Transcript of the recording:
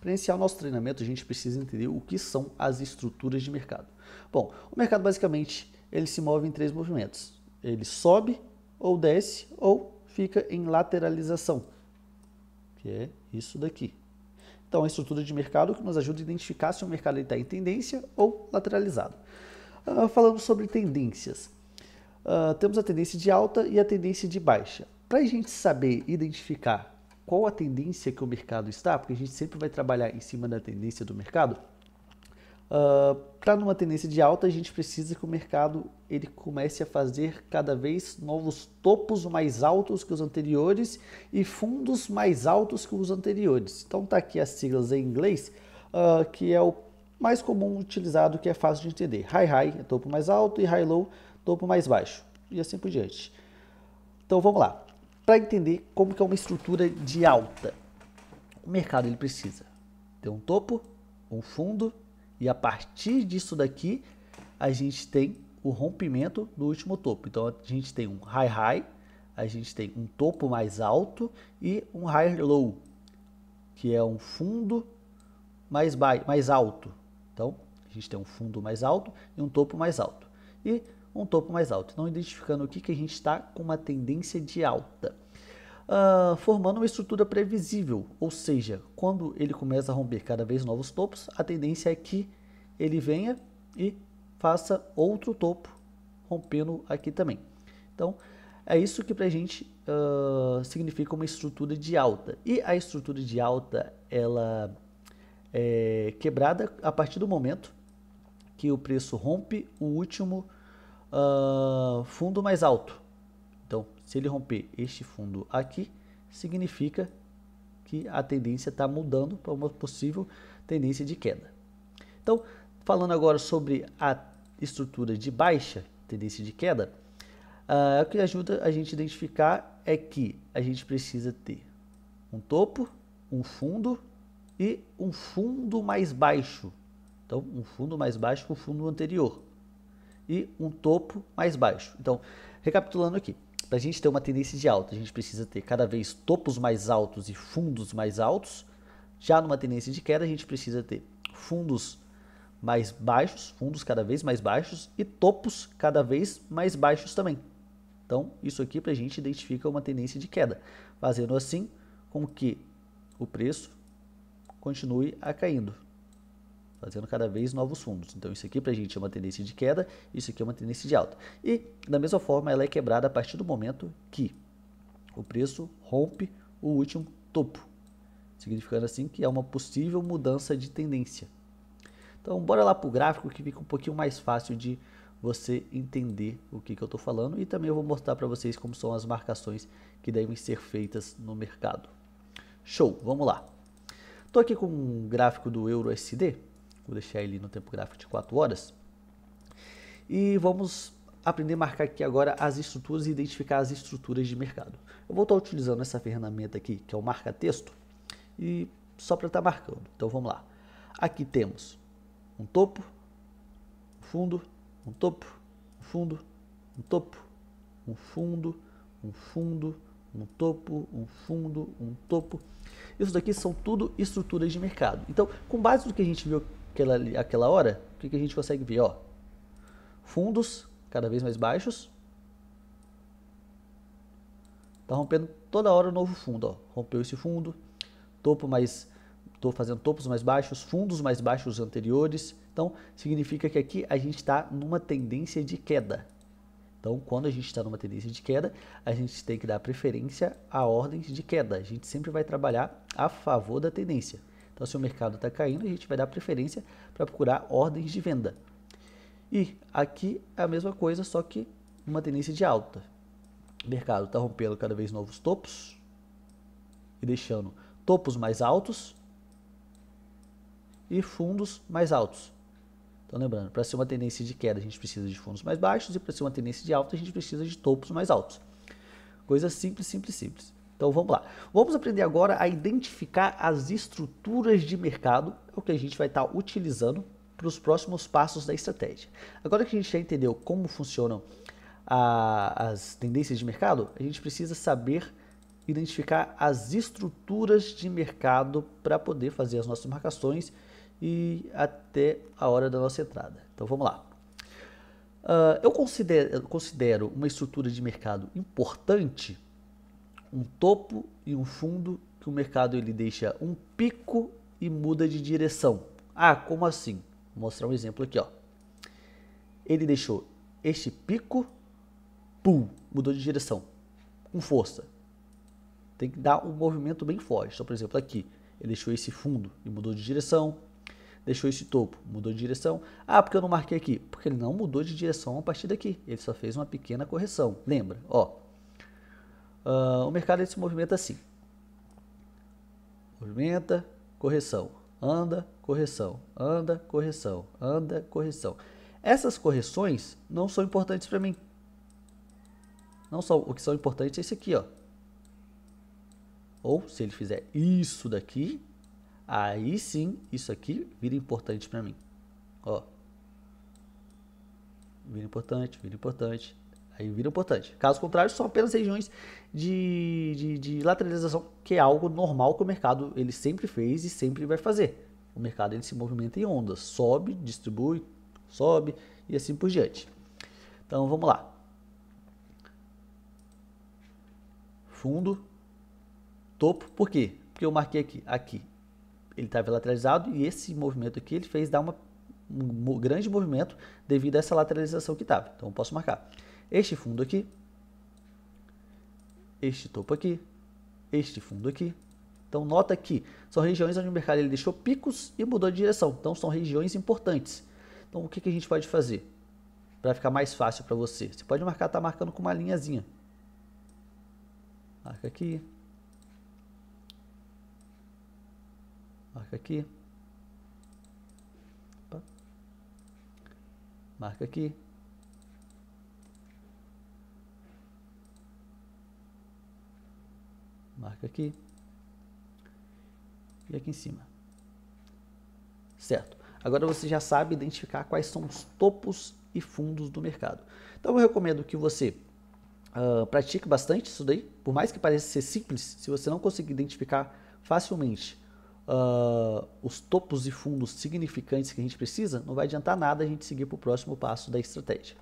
Para iniciar o nosso treinamento, a gente precisa entender o que são as estruturas de mercado. Bom, o mercado basicamente ele se move em três movimentos. Ele sobe ou desce ou fica em lateralização, que é isso daqui. Então, a estrutura de mercado que nos ajuda a identificar se o mercado está em tendência ou lateralizado. Falando sobre tendências, temos a tendência de alta e a tendência de baixa. Para a gente saber identificar qual a tendência que o mercado está, porque a gente sempre vai trabalhar em cima da tendência do mercado, para numa tendência de alta, a gente precisa que o mercado ele comece a fazer cada vez novos topos mais altos que os anteriores e fundos mais altos que os anteriores. Então tá aqui as siglas em inglês, que é o mais comum utilizado, que é fácil de entender. High High é topo mais alto e High Low topo mais baixo, e assim por diante. Então vamos lá. Para entender como que é uma estrutura de alta, o mercado ele precisa ter um topo, um fundo, e a partir disso daqui a gente tem o rompimento do último topo. Então a gente tem um high high, a gente tem um topo mais alto e um high low, que é um fundo mais alto. Então a gente tem um fundo mais alto e um topo mais alto. E um topo mais alto. Então, identificando aqui que a gente está com uma tendência de alta. Formando uma estrutura previsível, ou seja, quando ele começa a romper cada vez novos topos, a tendência é que ele venha e faça outro topo, rompendo aqui também. Então, é isso que para a gente significa uma estrutura de alta. E a estrutura de alta, ela é quebrada a partir do momento que o preço rompe o último fundo mais alto. Então, se ele romper este fundo aqui, significa que a tendência está mudando para uma possível tendência de queda. Então, falando agora sobre a estrutura de baixa, tendência de queda, o que ajuda a gente a identificar é que a gente precisa ter um topo, um fundo e um fundo mais baixo. Então, um fundo mais baixo que o fundo anterior. E um topo mais baixo. Então, recapitulando aqui, para a gente ter uma tendência de alta, a gente precisa ter cada vez topos mais altos e fundos mais altos. Já numa tendência de queda, a gente precisa ter fundos mais baixos, fundos cada vez mais baixos e topos cada vez mais baixos também. Então, isso aqui para a gente identifica uma tendência de queda, fazendo assim com que o preço continue a caindo, fazendo cada vez novos fundos. Então isso aqui para a gente é uma tendência de queda, isso aqui é uma tendência de alta. E da mesma forma ela é quebrada a partir do momento que o preço rompe o último topo, significando assim que é uma possível mudança de tendência. Então bora lá para o gráfico que fica um pouquinho mais fácil de você entender o que eu estou falando, e também eu vou mostrar para vocês como são as marcações que devem ser feitas no mercado. Show, vamos lá. Estou aqui com um gráfico do EURUSD. Vou deixar ele no tempo gráfico de 4 horas. E vamos aprender a marcar aqui agora as estruturas e identificar as estruturas de mercado. Eu vou estar utilizando essa ferramenta aqui, que é o marca-texto, e só para estar marcando. Então vamos lá. Aqui temos um topo, um fundo, um topo, um fundo, um topo, um fundo, um fundo, um topo, um fundo, um topo. Isso daqui são tudo estruturas de mercado. Então, com base no que a gente viu aquela hora, o que a gente consegue ver? Ó, fundos cada vez mais baixos. Tá rompendo toda hora um novo fundo. Ó. Rompeu esse fundo, estou fazendo topos mais baixos, fundos mais baixos anteriores. Então, significa que aqui a gente está numa tendência de queda. Então, quando a gente está numa tendência de queda, a gente tem que dar preferência a ordens de queda. A gente sempre vai trabalhar a favor da tendência. Então, se o mercado está caindo, a gente vai dar preferência para procurar ordens de venda. E aqui é a mesma coisa, só que uma tendência de alta. O mercado está rompendo cada vez novos topos e deixando topos mais altos e fundos mais altos. Então, lembrando, para ser uma tendência de queda, a gente precisa de fundos mais baixos, e para ser uma tendência de alta, a gente precisa de topos mais altos. Coisa simples, simples, simples. Então, vamos lá. Vamos aprender agora a identificar as estruturas de mercado, é o que a gente vai estar utilizando para os próximos passos da estratégia. Agora que a gente já entendeu como funcionam as tendências de mercado, a gente precisa saber identificar as estruturas de mercado para poder fazer as nossas marcações e até a hora da nossa entrada. Então vamos lá. Eu considero uma estrutura de mercado importante um topo e um fundo que o mercado ele deixa um pico e muda de direção. Ah, como assim? Vou mostrar um exemplo aqui, ó. Ele deixou este pico, pum, mudou de direção, com força. Tem que dar um movimento bem forte. Então, por exemplo, aqui, ele deixou esse fundo e mudou de direção. Deixou esse topo, mudou de direção. Ah, porque eu não marquei aqui? Porque ele não mudou de direção a partir daqui. Ele só fez uma pequena correção. Lembra? Ó, o mercado ele se movimenta assim. Movimenta, correção. Anda, correção. Anda, correção. Anda, correção. Essas correções não são importantes para mim. Não são. O que são importantes é esse aqui, ó. Ou se ele fizer isso daqui, aí sim, isso aqui vira importante para mim. Ó. Vira importante, aí vira importante. Caso contrário, são apenas regiões de lateralização, que é algo normal que o mercado ele sempre fez e sempre vai fazer. O mercado ele se movimenta em ondas, sobe, distribui, sobe e assim por diante. Então vamos lá. Fundo, topo, por quê? Porque eu marquei aqui ele estava lateralizado e esse movimento aqui ele fez dar um grande movimento devido a essa lateralização que estava. Então eu posso marcar este fundo aqui, este topo aqui, este fundo aqui. Então nota que são regiões onde o mercado ele deixou picos e mudou de direção. Então são regiões importantes. Então o que a gente pode fazer para ficar mais fácil para você? Você pode marcar, tá marcando com uma linhazinha. Marca aqui. Marca aqui. Opa. Marca aqui. Marca aqui. E aqui em cima. Certo. Agora você já sabe identificar quais são os topos e fundos do mercado. Então eu recomendo que você pratique bastante isso daí. Por mais que pareça ser simples, se você não conseguir identificar facilmente os topos e fundos significantes que a gente precisa, não vai adiantar nada a gente seguir para o próximo passo da estratégia.